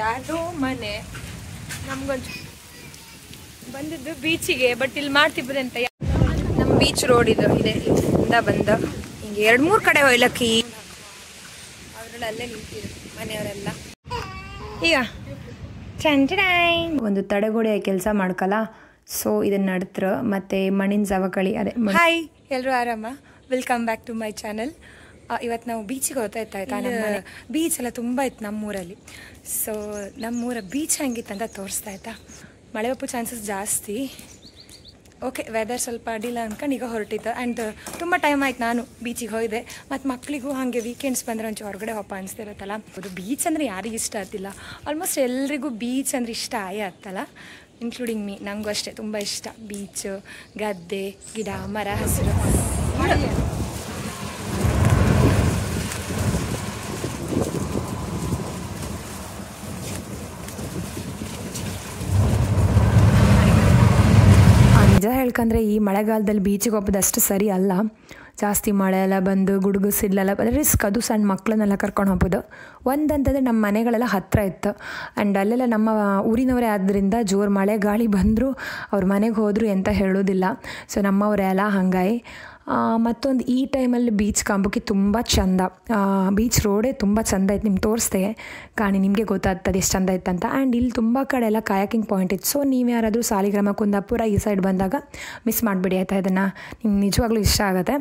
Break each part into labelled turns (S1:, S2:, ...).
S1: ಯಾರೋ ಮನೆ ನಮ್ಗೊಂದು ಬಂದಿದ್ದು ಬೀಚಿಗೆ. ಬಟ್ ಇಲ್ಲಿ ಮಾಡ್ತಿಬ್ಬದೆ ಅಂತ ನಮ್ಮ ಬೀಚ್ ರೋಡ್ ಇದೆ ಇಂದ ಬಂದ ಹಿಂಗೆ 2-3 ಕಡೆ ಹೊಯ್ಲಕ್ಕಿ ಅವರೆಲ್ಲ ಅಲ್ಲೇ ನಿಂತಿದ್ರು ಮನೆಯವರೆಲ್ಲ. ಈಗ ಒಂದು ತಡೆಗೋಡೆಯ ಕೆಲಸ ಮಾಡ್ಕಲ್ಲ. ಸೊ ಇದನ್ನ ನಡ್ತ್ರ ಮತ್ತೆ ಮಣ್ಣಿನ ಸವಕಳಿ ಅದೇ. ಹಾಯ್ ಎಲ್ಲರೂ ಆರಾಮ, welcome back to my channel. ಇವತ್ತು ನಾವು ಬೀಚಿಗೆ ಹೋಗ್ತಾ ಬೀಚ್ ಎಲ್ಲ ತುಂಬ ಇತ್ತು ನಮ್ಮೂರಲ್ಲಿ. ಸೊ ನಮ್ಮೂರ ಬೀಚ್ ಹೆಂಗಿತ್ತಂತ ತೋರಿಸ್ತಾ ಆಯ್ತಾ. ಮಳೆ ಬಪ್ಪು ಚಾನ್ಸಸ್ ಜಾಸ್ತಿ. ಓಕೆ, ವೆದರ್ ಸ್ವಲ್ಪ ಅಡ್ಡಿಲ್ಲ ಅನ್ಕೊಂಡು ಈಗ ಹೊರಟಿತ್ತು. ಆ್ಯಂಡ್ ತುಂಬ ಟೈಮ್ ಆಯ್ತು ನಾನು ಬೀಚಿಗೆ ಹೋಗಿದೆ. ಮತ್ತು ಮಕ್ಕಳಿಗೂ ಹಾಗೆ ವೀಕೆಂಡ್ಸ್ ಬಂದರೆ ಒಂಚೂರು ಹೊರಗಡೆ ಹೋಪ ಅನಿಸ್ತಿರುತ್ತಲ್ಲ. ಅದು ಬೀಚ್ ಅಂದರೆ ಯಾರಿಗೆ ಇಷ್ಟ ಆಗ್ತಿಲ್ಲ, ಆಲ್ಮೋಸ್ಟ್ ಎಲ್ರಿಗೂ ಬೀಚ್ ಅಂದರೆ ಇಷ್ಟ ಆಗ್ತಲ್ಲ, ಇನ್ಕ್ಲೂಡಿಂಗ್ ಮೀ. ನನಗೂ ಅಷ್ಟೇ ತುಂಬ ಇಷ್ಟ ಬೀಚ್, ಗದ್ದೆ, ಗಿಡ, ಮರ, ಹಸಿರು. ನಿಜ ಹೇಳ್ಕಂದ್ರೆ ಈ ಮಳೆಗಾಲದಲ್ಲಿ ಬೀಚಿಗೆ ಹೋಗೋದಷ್ಟು ಸರಿ ಅಲ್ಲ. ಜಾಸ್ತಿ ಮಳೆ ಎಲ್ಲ ಬಂದು ಗುಡುಗು ಸಿಡ್ಲೆಲ್ಲ ಬಂದರೆ ರಿಸ್ಕ್. ಅದು ಸಣ್ಣ ಮಕ್ಕಳನ್ನೆಲ್ಲ ಕರ್ಕೊಂಡು ಹೋಗ್ಬೋದು. ಒಂದಂತಂದರೆ ನಮ್ಮ ಮನೆಗಳೆಲ್ಲ ಹತ್ತಿರ ಇತ್ತು. ಆ್ಯಂಡ್ ಅಲ್ಲೆಲ್ಲ ನಮ್ಮ ಊರಿನವರೇ ಆದ್ದರಿಂದ ಜೋರು ಮಳೆ ಗಾಳಿ ಬಂದರೂ ಅವ್ರ ಮನೆಗೆ ಹೋದರು ಅಂತ ಹೇಳೋದಿಲ್ಲ. ಸೊ ನಮ್ಮವರೇ ಅಲ್ಲ, ಹಾಗಾಗಿ. ಮತ್ತೊಂದು ಈ ಟೈಮಲ್ಲಿ ಬೀಚ್ ಕಾಂಬಕ್ಕೆ ತುಂಬ ಚೆಂದ. ಬೀಚ್ ರೋಡೇ ತುಂಬ ಚೆಂದ ಇತ್ತು. ನಿಮ್ಗೆ ತೋರಿಸ್ದೆ ಕಾಣಿ, ನಿಮಗೆ ಗೊತ್ತಾಗ್ತದೆ ಎಷ್ಟು ಚೆಂದ ಇತ್ತಂತ. ಆ್ಯಂಡ್ ಇಲ್ಲಿ ತುಂಬ ಕಡೆ ಎಲ್ಲ ಕಾಯಾಕಿಂಗ್ ಪಾಯಿಂಟ್ ಇತ್ತು. ಸೊ ನೀವು ಯಾರಾದರೂ ಸಾಲಿಗ್ರಾಮ, ಕುಂದಾಪುರ ಈ ಸೈಡ್ ಬಂದಾಗ ಮಿಸ್ ಮಾಡಿಬಿಡಿ ಆಯಿತಾ. ಇದನ್ನು ನಿಮ್ಗೆ ನಿಜವಾಗ್ಲೂ ಇಷ್ಟ ಆಗುತ್ತೆ.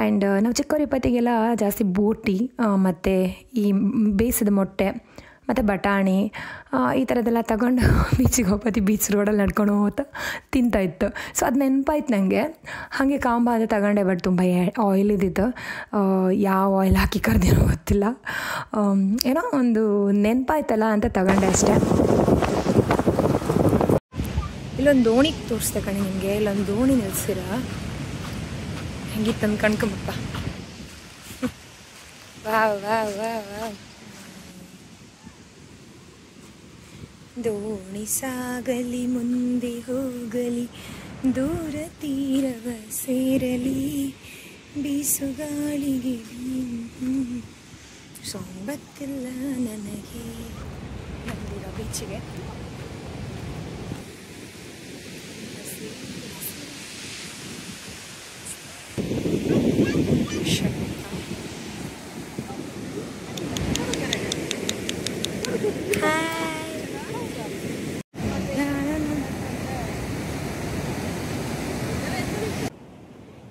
S1: ಆ್ಯಂಡ್ ನಾವು ಚಿಕ್ಕವರಿಪ್ಪತ್ತಿಗೆಲ್ಲ ಜಾಸ್ತಿ ಬೋಟಿ ಮತ್ತು ಈ ಬೇಯಿಸಿದ ಮೊಟ್ಟೆ ಮತ್ತು ಬಟಾಣಿ ಈ ಥರದ್ದೆಲ್ಲ ತಗೊಂಡು ಬೀಚಿಗೆ ಹೋಗ್ಬತ್ತಿ ಬೀಚ್ ರೋಡಲ್ಲಿ ನಡ್ಕೊಂಡು ಹೋಗ್ತಾ ತಿಂತಾಯಿತ್ತು. ಸೊ ಅದು ನೆನಪಾಯ್ತು ನನಗೆ. ಹಾಗೆ ಕಾಂಬ ಅಂತ ತಗೊಂಡೆ. ಬಟ್ ತುಂಬ ಆಯಿಲ್ ಇದ್ದಿತ್ತು. ಯಾವ ಆಯಿಲ್ ಹಾಕಿ ಕರ್ದೇನೋ ಗೊತ್ತಿಲ್ಲ. ಏನೋ ಒಂದು ನೆನಪಾಯ್ತಲ್ಲ ಅಂತ ತಗೊಂಡೆ ಅಷ್ಟೇ. ಇಲ್ಲೊಂದು ದೋಣಿ ತೋರಿಸ್ದೆ ಕಣೆ ನಿಮಗೆ. ಇಲ್ಲೊಂದು ದೋಣಿ ನಿಲ್ಸಿರ ಹೆಂಗಿತ್ತಂದು ಕಣ್ಕೊಂಬಪ್ಪ. Wow wow wow wow. ದೋಣಿ ಸಾಗಲಿ ಮುಂದೆ ಹೋಗಲಿ, ದೂರ ತೀರವ ಸೇರಲಿ, ಬೀಸುಗಾಳಿಗೆ ಸೊಂಬತ್ತಿಲ್ಲ ನನಗೆ. ಬಂದಿರೋ ಬೀಚಿಗೆ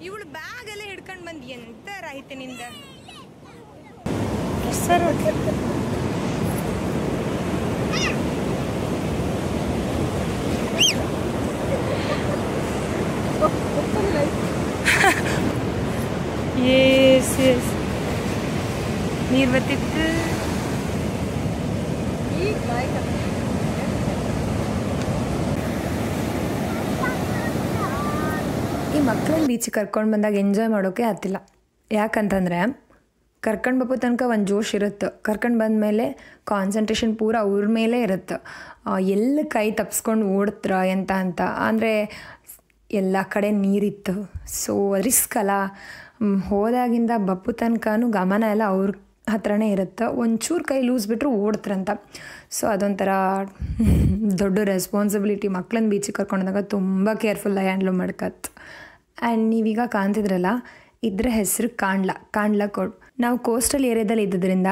S1: ಇವಳು ಬ್ಯಾಗ್ ಎಲ್ಲ ಹಿಡ್ಕೊಂಡು ಬಂದು ಎಂತ ರಾಯ್ತೆ ನಿಂದ ಸರ್. ಎಸ್ ಎಸ್ ನೀರು ಬತ್ತಿತ್ತು. ಈ ಮಕ್ಕಳನ್ನ ಬೀಚಿಗೆ ಕರ್ಕೊಂಡು ಬಂದಾಗ ಎಂಜಾಯ್ ಮಾಡೋಕ್ಕೆ ಆಗ್ತಿಲ್ಲ. ಯಾಕಂತಂದರೆ ಕರ್ಕೊಂಡು ಬಪ್ಪೋ ತನಕ ಒಂದು ಜೋಶ್ ಇರುತ್ತೆ. ಕರ್ಕೊಂಡು ಬಂದಮೇಲೆ ಕಾನ್ಸಂಟ್ರೇಷನ್ ಪೂರ ಅವ್ರ ಮೇಲೆ ಇರುತ್ತೆ. ಎಲ್ಲ ಕೈ ತಪ್ಸ್ಕೊಂಡು ಓಡ್ತ್ರ ಎಂತ ಅಂತ. ಅಂದರೆ ಎಲ್ಲ ಕಡೆ ನೀರಿತ್ತು. ಸೊ ರಿಸ್ಕ್ ಅಲ್ಲ. ಹೋದಾಗಿಂದ ಬಪ್ಪು ತನಕನೂ ಗಮನ ಎಲ್ಲ ಅವ್ರ ಹತ್ರನೇ ಇರುತ್ತೆ. ಒಂಚೂರು ಕೈ ಲೂಸ್ ಬಿಟ್ಟರು ಓಡ್ತ್ರಂತ. ಸೊ ಅದೊಂಥರ ದೊಡ್ಡ ರೆಸ್ಪಾನ್ಸಿಬಿಲಿಟಿ. ಮಕ್ಕಳನ್ನ ಬೀಚಿಗೆ ಕರ್ಕೊಂಡಾಗ ತುಂಬ ಕೇರ್ಫುಲ್ಲಾಗಿ ಹ್ಯಾಂಡ್ಲ್ ಮಾಡ್ಕತ್ತು. ಆ್ಯಂಡ್ ನೀವೀಗ ಕಾಣ್ತಿದ್ರಲ್ಲ, ಇದ್ರ ಹೆಸರು ಕಾಂಡ್ಲ ಕೋಡ್. ನಾವು ಕೋಸ್ಟಲ್ ಏರಿಯಾದಲ್ಲಿ ಇದ್ದಿದ್ದರಿಂದ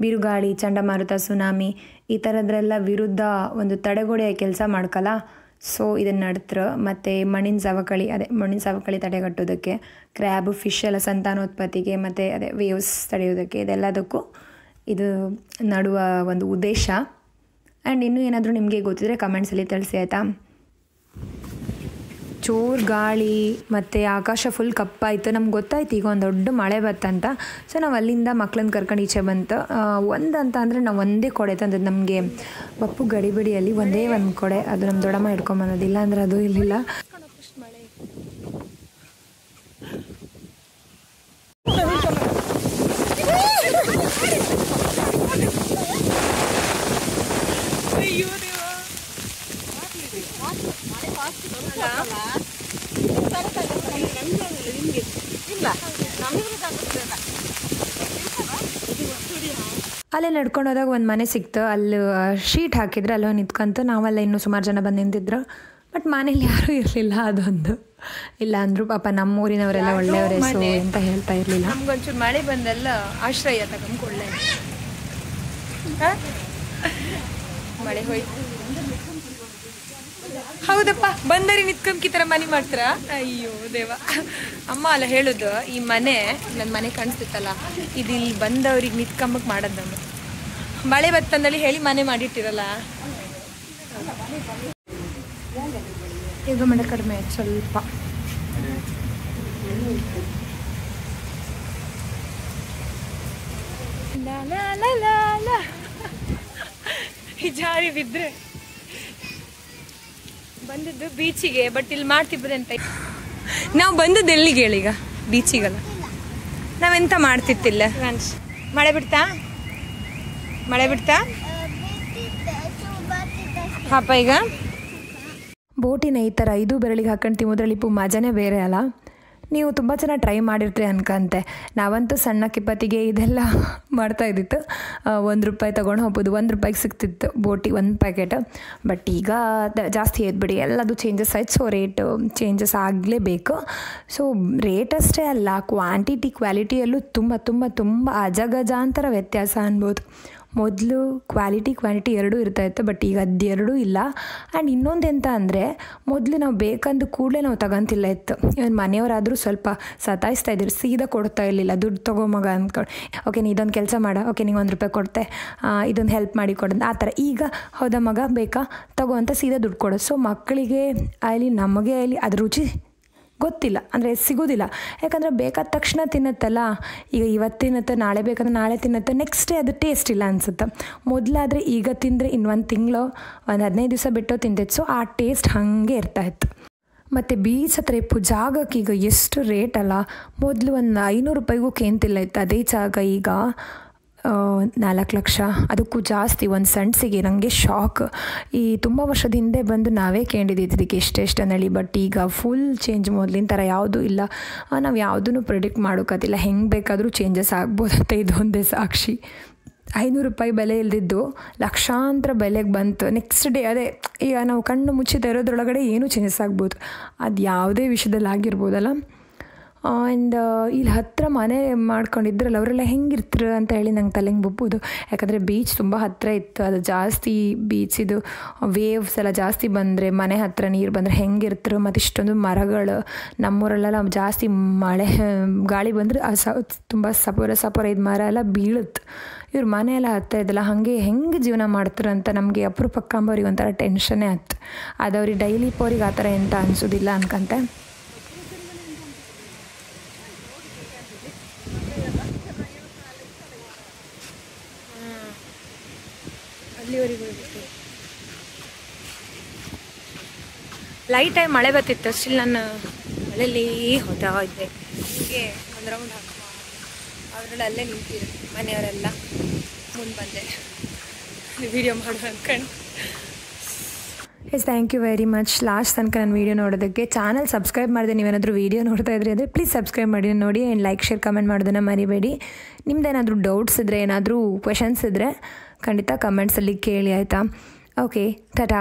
S1: ಬಿರುಗಾಳಿ, ಚಂಡಮಾರುತ, ಸುನಾಮಿ ಈ ಥರದ್ರೆಲ್ಲ ವಿರುದ್ಧ ಒಂದು ತಡೆಗೋಡೆಯ ಕೆಲಸ ಮಾಡ್ಕಲ್ಲ. ಸೊ ಇದನ್ನು ನಡ್ತ್ರ ಮತ್ತು ಮಣ್ಣಿನ ಸವಕಳಿ ತಡೆಗಟ್ಟೋದಕ್ಕೆ, ಕ್ರ್ಯಾಬು, ಫಿಶ್ ಎಲ್ಲ ಸಂತಾನೋತ್ಪತ್ತಿಗೆ ಮತ್ತು ವೇವ್ಸ್ ತಡೆಯೋದಕ್ಕೆ, ಇದೆಲ್ಲದಕ್ಕೂ ಇದು ನಡುವ ಒಂದು ಉದ್ದೇಶ. ಆ್ಯಂಡ್ ಇನ್ನೂ ಏನಾದರೂ ನಿಮಗೆ ಗೊತ್ತಿದ್ರೆ ಕಮೆಂಟ್ಸಲ್ಲಿ ತಿಳಿಸಿ ಆಯಿತಾ. ಜೋರು ಗಾಳಿ ಮತ್ತು ಆಕಾಶ ಫುಲ್ ಕಪ್ಪಾಯಿತು. ನಮ್ಗೆ ಗೊತ್ತಾಯ್ತು ಈಗ ಒಂದು ದೊಡ್ಡ ಮಳೆ ಬತ್ತಂತ. ಸೊ ನಾವು ಅಲ್ಲಿಂದ ಮಕ್ಳನ್ನ ಕರ್ಕೊಂಡು ಈಚೆ ಬಂತು. ಒಂದಂತ ಅಂದರೆ ನಾವು ಒಂದೇ ಕೊಡೆ ತಂದದ್ದು. ನಮಗೆ ಬಪ್ಪು ಗಡಿಬಿಡಿಯಲ್ಲಿ ಒಂದೇ ಒಂದು ಕೊಡೆ, ಅದು ನಮ್ಮ ದೊಡ್ಡಮ್ಮ ಹಿಡ್ಕೊಂಬಂದಿಲ್ಲ ಅಂದರೆ ಅದು ಇರಲಿಲ್ಲ. ಅಲ್ಲೇ ನಡ್ಕೊಂಡು ಹೋದಾಗ ಒಂದು ಮನೆ ಸಿಕ್ತು, ಅಲ್ಲಿ ಶೀಟ್ ಹಾಕಿದ್ರು, ಅಲ್ಲೋ ನಿಂತ್ಕೊಂತು. ನಾವೆಲ್ಲ ಇನ್ನೂ ಸುಮಾರು ಜನ ಬಂದು ನಿಂತಿದ್ರು. ಬಟ್ ಮನೇಲಿ ಯಾರೂ ಇರಲಿಲ್ಲ. ಅದೊಂದು ಇಲ್ಲ ಅಂದರು ಪಾಪ ನಮ್ಮೂರಿನವರೆಲ್ಲ ಒಳ್ಳೆಯವರೇ ಸೊ ಅಂತ ಹೇಳ್ತಾ ಇರಲಿಲ್ಲ.
S2: ನಮ್ಗೊಂಚೂರು ಮಳೆ ಬಂದೆಲ್ಲ ಆಶ್ರಯ ತಗೊಂಡ್ಕೊಳ್ಳೆ. ಮಳೆ ಹೋಯ್ತು. ಹೌದಪ್ಪ, ಬಂದರಿ ನಿತ್ಕೊಂಬಿ ಥರ ಮನೆ ಮಾಡ್ತಾರ. ಅಯ್ಯೋ ದೇವ, ಅಮ್ಮ ಅಲ್ಲ ಹೇಳೋದು, ಈ ಮನೆ ನನ್ನ ಮನೆ ಕಾಣಿಸ್ತಿತ್ತಲ್ಲ, ಇದು ಇಲ್ಲಿ ಬಂದವ್ರಿಗೆ ನಿತ್ಕೊಂಬಕ್ಕೆ ಮಾಡೋದು. ನಮ್ಮ ಮಳೆ ಬತ್ತಂದಲ್ಲಿ ಹೇಳಿ ಮನೆ ಮಾಡಿಟ್ಟಿರಲ್ಲ.
S1: ಈಗ ಮಳೆ ಕಡಿಮೆ ಸ್ವಲ್ಪ.
S2: ಈ ಜಾರಿ ಬಿದ್ರೆ ಬಂದದ್ದು ಬೀಚಿಗೆ, ಬಟ್ ಇಲ್ಲಿ ಮಾಡ್ತಿದ್ರೆ ಅಂತ. ನಾವು ಬಂದದ್ದು ಎಲ್ಲಿಗೆ ಹೇಳೀಗ? ಬೀಚಿಗಲ್ಲ, ನಾವೆಂತ ಮಾಡ್ತಿತ್ತಿಲ್ಲ. ಮಳೆ ಬಿಡ್ತಾ ಪಾಪ ಈಗ
S1: ಬೋಟಿನ ಈ ಥರ 5 ಬೆರಳಿಗೆ ಹಾಕೊಂಡು ತಿನ್ನೋದ್ರಲ್ಲಿ ಮಜಾನೇ ಬೇರೆ ಅಲ್ಲ. ನೀವು ತುಂಬ ಚೆನ್ನಾಗಿ ಟ್ರೈ ಮಾಡಿರ್ತೀರಿ ಅನ್ಕಂತೆ. ನಾವಂತೂ ಸಣ್ಣ ಕಿಪ್ಪತ್ತಿಗೆ ಇದೆಲ್ಲ ಮಾಡ್ತಾ ಇದ್ದಿತ್ತು. ₹1 ತೊಗೊಂಡು ಹೋಗ್ಬೋದು, ₹1 ಸಿಗ್ತಿತ್ತು ಬೋಟಿ 1 ಪ್ಯಾಕೆಟ್. ಬಟ್ ಈಗ ಜಾಸ್ತಿ ಬಿಡಿ, ಎಲ್ಲದು ಚೇಂಜಸ್ ಆಯ್ತು. ಸೊ ರೇಟು ಚೇಂಜಸ್ ಆಗಲೇಬೇಕು. ಸೊ ರೇಟ್ ಅಷ್ಟೇ ಅಲ್ಲ, ಕ್ವಾಂಟಿಟಿ ಕ್ವಾಲಿಟಿಯಲ್ಲೂ ತುಂಬ ತುಂಬ ತುಂಬ ಅಜಗಜಾಂತರ ವ್ಯತ್ಯಾಸ ಅನ್ಬೋದು. ಮೊದಲು ಕ್ವಾಂಟಿಟಿ ಎರಡೂ ಇರ್ತಾಯಿತ್ತು, ಬಟ್ ಈಗ ಅದೆರಡೂ ಇಲ್ಲ. ಆ್ಯಂಡ್ ಇನ್ನೊಂದು ಎಂತ ಅಂದರೆ, ಮೊದಲು ನಾವು ಬೇಕಂದು ಕೂಡಲೇ ನಾವು ತಗೊಂತಿಲ್ಲ ಇತ್ತು. ಇವನ್ ಮನೆಯವರಾದರೂ ಸ್ವಲ್ಪ ಸತಾಯಿಸ್ತಾ ಇದ್ರು, ಸೀದಾ ಕೊಡ್ತಾ ಇರಲಿಲ್ಲ. ದುಡ್ಡು ತೊಗೋ ಮಗ ಅಂದ್ಕೊಂಡು, ಓಕೆ ನೀ ಇದೊಂದು ಕೆಲಸ ಮಾಡ, ಓಕೆ ನಿಂಗೆ ₹1 ಕೊಡ್ತೆ, ಇದೊಂದು ಹೆಲ್ಪ್ ಮಾಡಿ ಕೊಡೋದು ಆ ಥರ. ಈಗ ಹೌದಾ ಮಗ ಬೇಕಾ ತಗೋ ಅಂತ ಸೀದಾ ದುಡ್ಡು ಕೊಡೋದು. ಸೊ ಮಕ್ಕಳಿಗೆ ಆಗಲಿ ನಮಗೆ ಆಗಲಿ ಅದ್ರ ರುಚಿ ಗೊತ್ತಿಲ್ಲ, ಅಂದರೆ ಸಿಗೋದಿಲ್ಲ. ಯಾಕಂದರೆ ಬೇಕಾದ ತಕ್ಷಣ ತಿನ್ನತ್ತಲ್ಲ. ಈಗ ಇವತ್ತು ತಿನ್ನತ್ತೆ, ನಾಳೆ ಬೇಕಂದ್ರೆ ನಾಳೆ ತಿನ್ನತ್ತೆ, ನೆಕ್ಸ್ಟ್ ಡೇ ಅದು ಟೇಸ್ಟ್ ಇಲ್ಲ ಅನಿಸುತ್ತೆ. ಮೊದಲಾದರೆ ಈಗ ತಿಂದರೆ ಇನ್ನು 1 ತಿಂಗಳು 15 ದಿವಸ ಬಿಟ್ಟು ತಿಂತಿತ್ತು. ಸೊ ಆ ಟೇಸ್ಟ್ ಹಾಗೆ ಇರ್ತಾಯಿತ್ತು. ಮತ್ತು ಬೀಚ್ ಹತ್ರ ಜಾಗಕ್ಕೆ ಈಗ ಎಷ್ಟು ರೇಟ್ ಅಲ್ಲ. ಮೊದಲು ಒಂದು ₹500 ಕೇಂತಿಲ್ಲ ಇತ್ತು. ಅದೇ ಜಾಗ ಈಗ 4 ಲಕ್ಷ, ಅದಕ್ಕೂ ಜಾಸ್ತಿ ಒಂದು ಸೆಂಟ್ಸಿಗೆ. ನನಗೆ ಶಾಕ್. ಈ ತುಂಬ ವರ್ಷದ ಹಿಂದೆ ಬಂದು ನಾವೇ ಕೇಳಿದ್ದಿದ್ದಕ್ಕೆ ಎಷ್ಟೆಷ್ಟು ಅನ್ನೇಳಿ. ಬಟ್ ಈಗ ಫುಲ್ ಚೇಂಜ್, ಮೊದಲಿನ ಥರ ಯಾವುದೂ ಇಲ್ಲ. ನಾವು ಯಾವುದೂ ಪ್ರಿಡಿಕ್ಟ್ ಮಾಡೋಕ್ಕಾಗಿಲ್ಲ, ಹೆಂಗೆ ಬೇಕಾದರೂ ಚೇಂಜಸ್ ಆಗ್ಬೋದಂತ ಇದೊಂದೇ ಸಾಕ್ಷಿ. ₹500 ಬೆಲೆ ಇಲ್ದಿದ್ದು ಲಕ್ಷಾಂತರ ಬೆಲೆಗೆ ಬಂತು. ನೆಕ್ಸ್ಟ್ ಡೇ ಅದೇ ಈಗ ನಾವು ಕಣ್ಣು ಮುಚ್ಚಿದ ಇರೋದ್ರೊಳಗಡೆ ಏನೂ ಚೇಂಜಸ್ ಆಗ್ಬೋದು. ಅದು ಯಾವುದೇ ವಿಷಯದಲ್ಲಿ ಆಗಿರ್ಬೋದಲ್ಲ. ಆ್ಯಂಡ್ ಇಲ್ಲಿ ಹತ್ತಿರ ಮನೆ ಮಾಡ್ಕೊಂಡಿದ್ರಲ್ಲ, ಅವರೆಲ್ಲ ಹೆಂಗಿರ್ತಾರೆ ಅಂತ ಹೇಳಿ ನಂಗೆ ತಲೆಗೆ ಬೊಪ್ಪೋದು. ಯಾಕಂದರೆ ಬೀಚ್ ತುಂಬ ಹತ್ತಿರ ಇತ್ತು. ಅದು ಜಾಸ್ತಿ ಬೀಚಿದು ವೇವ್ಸ್ ಎಲ್ಲ ಜಾಸ್ತಿ ಬಂದರೆ, ಮನೆ ಹತ್ತಿರ ನೀರು ಬಂದರೆ ಹೆಂಗಿರ್ತಾರೆ. ಮತ್ತು ಇಷ್ಟೊಂದು ಮರಗಳು, ನಮ್ಮೂರಲ್ಲೆಲ್ಲ ಜಾಸ್ತಿ ಮಳೆ ಗಾಳಿ ಬಂದರೆ ತುಂಬ ಸಪೋರ ಇದು ಮರ ಎಲ್ಲ ಬೀಳುತ್ತೆ. ಇವ್ರ ಮನೆ ಎಲ್ಲ ಹತ್ತಿರ ಇದೆಲ್ಲ, ಹಾಗೆ ಹೆಂಗೆ ಜೀವನ ಮಾಡ್ತಾರೆ ಅಂತ ನಮಗೆ ಅಪರೂಪಕ್ಕಂಬವ್ರಿಗೆ ಒಂಥರ ಟೆನ್ಷನ್ನೇ ಆಯ್ತು. ಅದು ಅವ್ರಿಗೆ ಡೈಲಿ ಪೋರಿಗೆ ಆ ಥರ ಎಂತ ಅನಿಸೋದಿಲ್ಲ ಅನ್ಕಂತೆ.
S2: ಲೈಟಾಗಿ ಮಳೆ ಬರ್ತಿತ್ತು. ಸ್ಟಿಲ್ ನಾನು ಮಳೆಯಲ್ಲಿ ಹೋಗ್ತಾ ಇದ್ದೆ. ಹೀಗೆ ಒಂದು ರೌಂಡ್ ಹಾಕುವ ಅವರೆಲ್ಲ ಅಲ್ಲೇ ನಿಂತಿರು, ಮನೆಯವರೆಲ್ಲ ಮುಂದೆ ಬಂದೆ ವಿಡಿಯೋ ಮಾಡು ಅಂದ್ಕೊಂಡು.
S1: Thank you very much last ತನಕ ನನ್ನ ವೀಡಿಯೋ ನೋಡೋದಕ್ಕೆ. ಚಾನಲ್ ಸಬ್ಸ್ಕ್ರೈಬ್ ಮಾಡಿದೆ ನೀವೇನಾದರೂ ವೀಡಿಯೋ ನೋಡ್ತಾ ಇದ್ರಿ ಅಂದರೆ ಪ್ಲೀಸ್ ಸಬ್ಸ್ಕ್ರೈಬ್ ಮಾಡಿ ನೋಡಿ. ಆ್ಯಂಡ್ ಲೈಕ್ ಶೇರ್ ಕಮೆಂಟ್ ಮಾಡೋದನ್ನು ಮರಿಬೇಡಿ. ನಿಮ್ದೇನಾದರೂ ಡೌಟ್ಸ್ ಇದ್ದರೆ, ಏನಾದರೂ ಕ್ವೆಶನ್ಸ್ ಇದ್ದರೆ ಖಂಡಿತ ಕಮೆಂಟ್ಸಲ್ಲಿ ಕೇಳಿ, ಆಯಿತಾ? ಓಕೆ, ಟಾಟಾ.